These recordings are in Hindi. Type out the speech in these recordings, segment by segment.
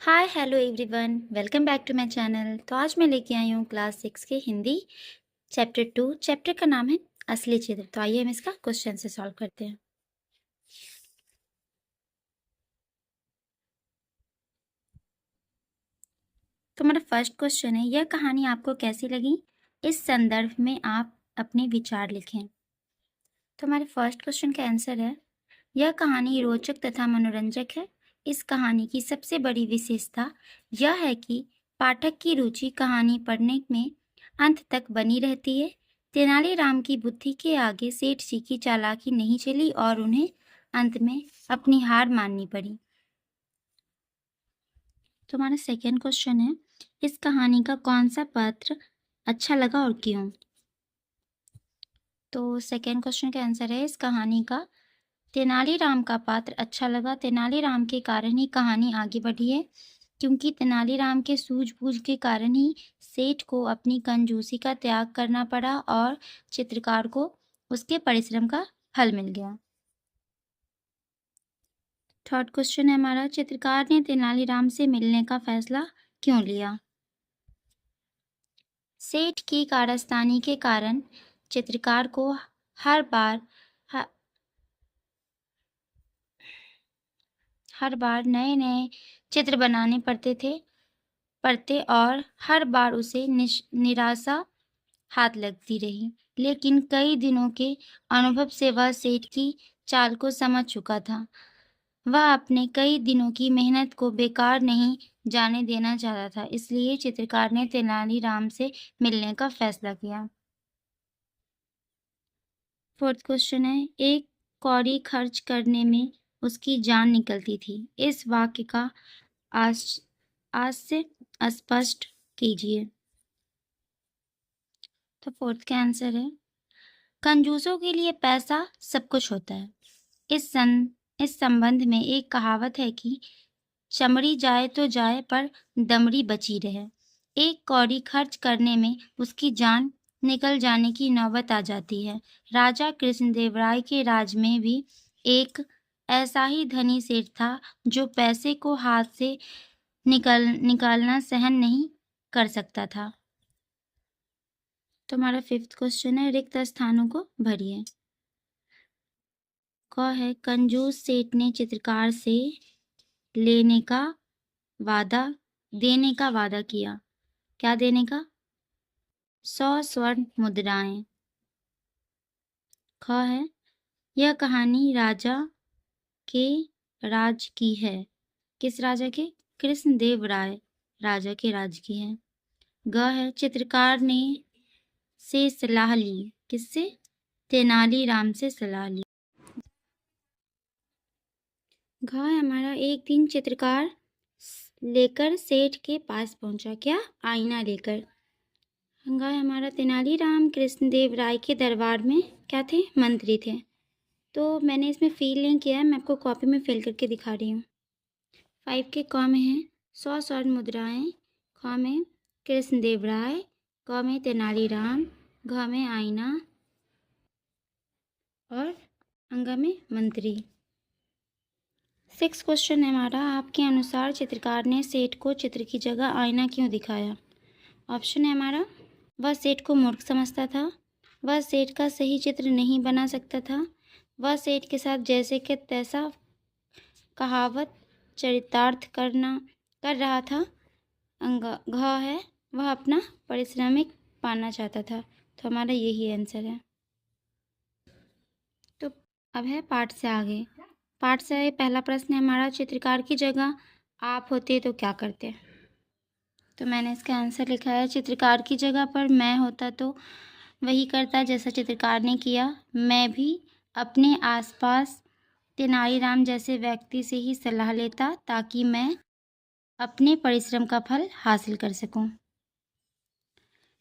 Hi hello everyone, welcome back to my channel. तो आज मैं लेके आई हूँ क्लास 6 के हिंदी चैप्टर 2। चैप्टर का नाम है असली चित्र। तो आइए हम इसका क्वेश्चन से सॉल्व करते हैं। तो हमारा फर्स्ट क्वेश्चन है, यह कहानी आपको कैसी लगी? इस संदर्भ में आप अपने विचार लिखें। तो हमारे फर्स्ट क्वेश्चन का आंसर है, यह कहानी रोचक तथा मनोरंजक है। इस कहानी की सबसे बड़ी विशेषता यह है कि पाठक की रुचि कहानी पढ़ने में अंत तक बनी रहती है। तेनालीराम की बुद्धि के आगे सेठ जी की चालाकी नहीं चली और उन्हें अंत में अपनी हार माननी पड़ी। तो हमारा सेकेंड क्वेश्चन है, इस कहानी का कौन सा पात्र अच्छा लगा और क्यों? तो सेकेंड क्वेश्चन का आंसर है, इस कहानी का तेनालीराम का पात्र अच्छा लगा। तेनालीराम के कारण ही कहानी आगे बढ़ी है, क्योंकि तेनालीराम के सूझबूझ के कारण ही सेठ को अपनी कंजूसी का त्याग करना पड़ा और चित्रकार को उसके परिश्रम का फल मिल गया। थर्ड क्वेश्चन है हमारा, चित्रकार ने तेनालीराम से मिलने का फैसला क्यों लिया? सेठ की कारस्तानी के कारण चित्रकार को हर बार नए नए चित्र बनाने पड़ते और हर बार उसे निराशा हाथ लगती रही। लेकिन कई दिनों के अनुभव से वह सेठ की चाल को समझ चुका था। वह अपने कई दिनों की मेहनत को बेकार नहीं जाने देना चाहता था, इसलिए चित्रकार ने तेनालीराम से मिलने का फैसला किया। फोर्थ क्वेश्चन है, एक कौड़ी खर्च करने में उसकी जान निकलती थी। इस वाक्य का आज से स्पष्ट कीजिए। तो फोर्थ का आंसर है, कंजूसों के लिए पैसा सब कुछ होता है। इस संबंध में एक कहावत है कि चमड़ी जाए तो जाए पर दमड़ी बची रहे। एक कौड़ी खर्च करने में उसकी जान निकल जाने की नौबत आ जाती है। राजा कृष्णदेवराय के राज में भी एक ऐसा ही धनी सेठ था जो पैसे को हाथ से निकालना सहन नहीं कर सकता था। तो हमारा फिफ्थ क्वेश्चन है, रिक्त स्थानों को भरिए। क है, कंजूस सेठ ने चित्रकार से देने का वादा किया। क्या देने का? 100 स्वर्ण मुद्राएं। ख है, यह कहानी राजा के राज की है। किस राजा के? कृष्णदेव राय राजा के राज की है। ग है, चित्रकार ने से सलाह ली। किससे? तेनालीराम से सलाह ली। घ है हमारा, एक दिन चित्रकार लेकर सेठ के पास पहुंचा। क्या? आईना लेकर। घ है हमारा, तेनालीराम कृष्णदेव राय के दरबार में क्या थे? मंत्री थे। तो मैंने इसमें फिल नहीं किया है, मैं आपको कॉपी में फिल करके दिखा रही हूँ। 5 के क में है 100 स्वर्ण मुद्राएं, ख में कृष्णदेव राय, क में तेनालीराम, घ में आईना और अंगा में मंत्री। 6 क्वेश्चन है हमारा, आपके अनुसार चित्रकार ने सेठ को चित्र की जगह आईना क्यों दिखाया? ऑप्शन है हमारा, वह सेठ को मूर्ख समझता था, वह सेठ का सही चित्र नहीं बना सकता था, वह सेठ के साथ जैसे कि तैसा कहावत चरितार्थ कर रहा था। घ है, वह अपना पारिश्रमिक पाना चाहता था। तो हमारा यही आंसर है। तो अब है पाठ से आगे। पाठ से आगे पहला प्रश्न है हमारा, चित्रकार की जगह आप होते तो क्या करते? तो मैंने इसका आंसर लिखा है, चित्रकार की जगह पर मैं होता तो वही करता जैसा चित्रकार ने किया। मैं भी अपने आसपास तेनालीराम जैसे व्यक्ति से ही सलाह लेता ताकि मैं अपने परिश्रम का फल हासिल कर सकूं।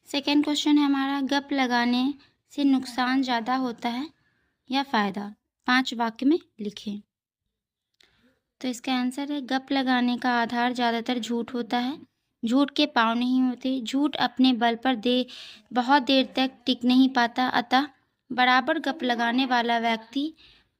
सेकेंड क्वेश्चन है हमारा, गप लगाने से नुकसान ज़्यादा होता है या फ़ायदा? 5 वाक्य में लिखें। तो इसका आंसर है, गप लगाने का आधार ज़्यादातर झूठ होता है। झूठ के पाँव नहीं होते। झूठ अपने बल पर बहुत देर तक टिक नहीं पाता। अतः बराबर गप लगाने वाला व्यक्ति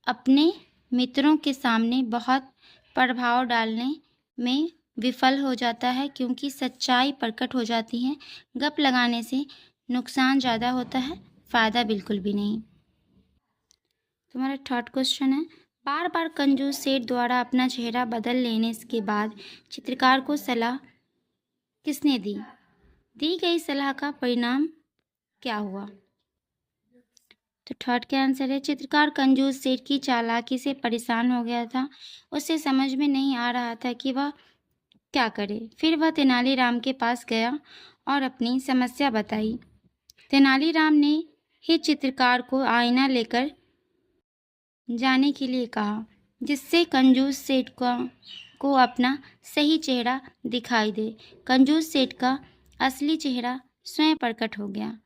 अपने मित्रों के सामने बहुत प्रभाव डालने में विफल हो जाता है क्योंकि सच्चाई प्रकट हो जाती है। गप लगाने से नुकसान ज़्यादा होता है, फ़ायदा बिल्कुल भी नहीं। तुम्हारा थर्ड क्वेश्चन है, बार बार कंजूस सेठ द्वारा अपना चेहरा बदल लेने के बाद चित्रकार को सलाह किसने दी? दी गई सलाह का परिणाम क्या हुआ? तो थर्ड का आंसर है, चित्रकार कंजूस सेठ की चालाकी से परेशान हो गया था। उसे समझ में नहीं आ रहा था कि वह क्या करे। फिर वह तेनालीराम के पास गया और अपनी समस्या बताई। तेनालीराम ने ही चित्रकार को आईना लेकर जाने के लिए कहा, जिससे कंजूस सेठ को अपना सही चेहरा दिखाई दे। कंजूस सेठ का असली चेहरा स्वयं प्रकट हो गया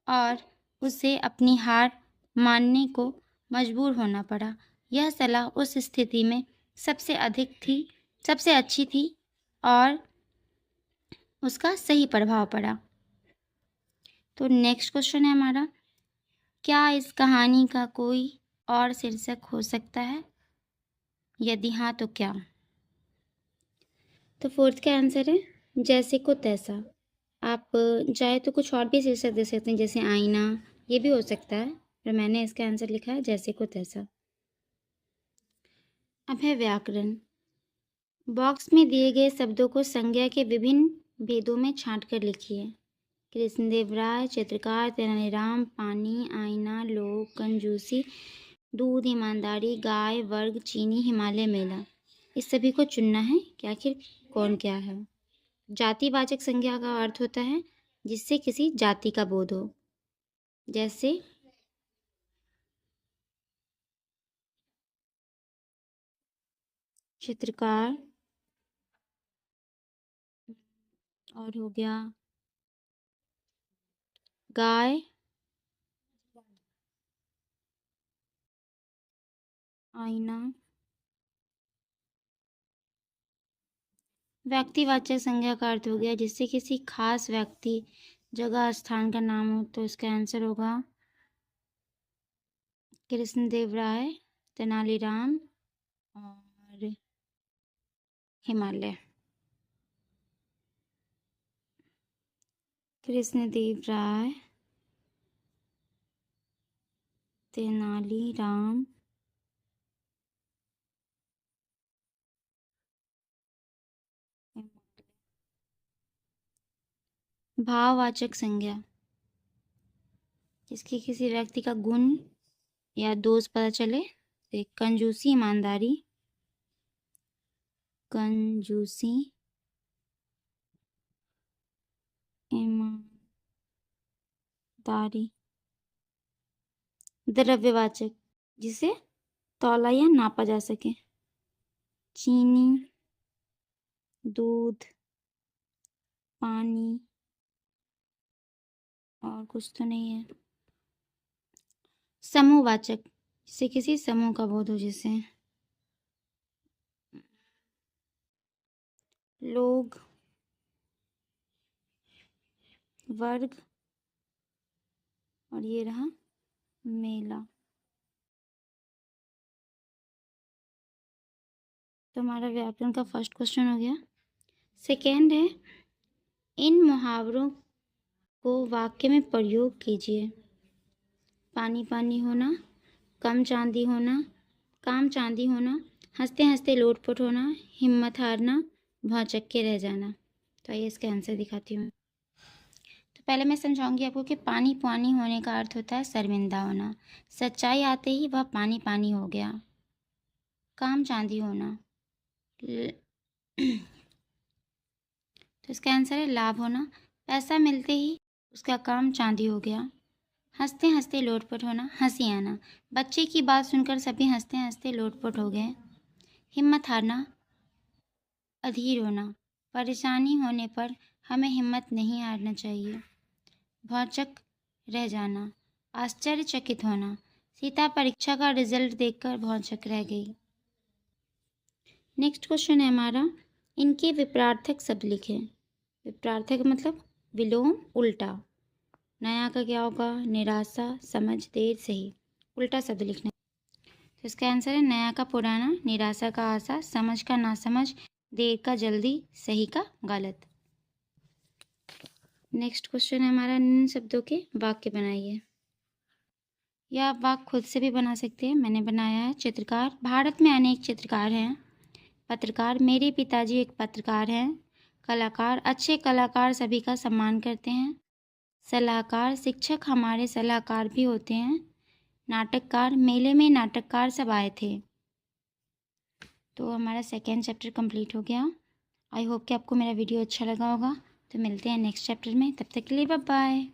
और उसे अपनी हार मानने को मजबूर होना पड़ा। यह सलाह उस स्थिति में सबसे अच्छी थी और उसका सही प्रभाव पड़ा। तो नेक्स्ट क्वेश्चन है हमारा, क्या इस कहानी का कोई और शीर्षक हो सकता है? यदि हाँ तो क्या? तो फोर्थ का आंसर है, जैसे को तैसा। आप चाहे तो कुछ और भी शीर्षक दे सकते हैं, जैसे आईना, ये भी हो सकता है, पर मैंने इसका आंसर लिखा है जैसे को तैसा। अब है व्याकरण। बॉक्स में दिए गए शब्दों को संज्ञा के विभिन्न भेदों में छांट कर लिखिए। कृष्णदेव राय, चित्रकार, तेनालीराम, पानी, आईना, लोग, कंजूसी, दूध, ईमानदारी, गाय, वर्ग, चीनी, हिमालय, मेला। इस सभी को चुनना है कि आखिर कौन क्या है। जातिवाचक संज्ञा का अर्थ होता है जिससे किसी जाति का बोध हो, जैसे चित्रकार, और हो गया गाय, आईना। व्यक्तिवाचक संज्ञा का अर्थ हो गया जिससे किसी खास व्यक्ति, जगह, स्थान का नाम हो, तो इसका आंसर होगा कृष्णदेव राय, तेनालीराम और हिमालय। कृष्णदेव राय, तेनालीराम, भाववाचक संज्ञा जिसकी किसी व्यक्ति का गुण या दोष पता चले, कंजूसी, ईमानदारी, कंजूसी, ईमानदारी। द्रव्यवाचक जिसे तौला या नापा जा सके, चीनी, दूध, पानी, और कुछ तो नहीं है। समूहवाचक जिसे किसी समूह का बोध हो, जैसे लोग, वर्ग, और ये रहा मेला। तो हमारा व्याकरण का फर्स्ट क्वेश्चन हो गया। सेकेंड है, इन मुहावरों को वाक्य में प्रयोग कीजिए। पानी पानी होना, काम चांदी होना, हंसते हंसते लोटपोट होना, हिम्मत हारना, भौचक्के रह जाना। तो आइए इसका आंसर दिखाती हूँ। तो पहले मैं समझाऊंगी आपको कि पानी पानी होने का अर्थ होता है शर्मिंदा होना। सच्चाई आते ही वह पानी पानी हो गया। काम चांदी होना, तो इसका आंसर है लाभ होना। पैसा मिलते ही उसका काम चांदी हो गया। हंसते हंसते लोटपोट होना, हंसी आना। बच्चे की बात सुनकर सभी हंसते हंसते लोटपोट हो गए। हिम्मत हारना, अधीर होना। परेशानी होने पर हमें हिम्मत नहीं हारना चाहिए। भौचक रह जाना, आश्चर्यचकित होना। सीता परीक्षा का रिजल्ट देखकर भौचक रह गई। नेक्स्ट क्वेश्चन है हमारा, इनके विपरीतार्थक शब्द लिखें। विपरीतार्थक मतलब विलोम, उल्टा। नया का क्या होगा? निराशा, समझ, देर, सही। उल्टा शब्द लिखना। तो इसका आंसर है नया का पुराना, निराशा का आशा, समझ का नासमझ, देर का जल्दी, सही का गलत। नेक्स्ट क्वेश्चन है हमारा, निम्न शब्दों के वाक्य बनाइए। या आप वाक्य खुद से भी बना सकते हैं, मैंने बनाया है। चित्रकार, भारत में अनेक चित्रकार हैं। पत्रकार, मेरे पिताजी एक पत्रकार हैं। कलाकार, अच्छे कलाकार सभी का सम्मान करते हैं। सलाहकार, शिक्षक हमारे सलाहकार भी होते हैं। नाटककार, मेले में नाटककार सब आए थे। तो हमारा सेकेंड चैप्टर कंप्लीट हो गया। आई होप कि आपको मेरा वीडियो अच्छा लगा होगा। तो मिलते हैं नेक्स्ट चैप्टर में, तब तक के लिए बाय बाय।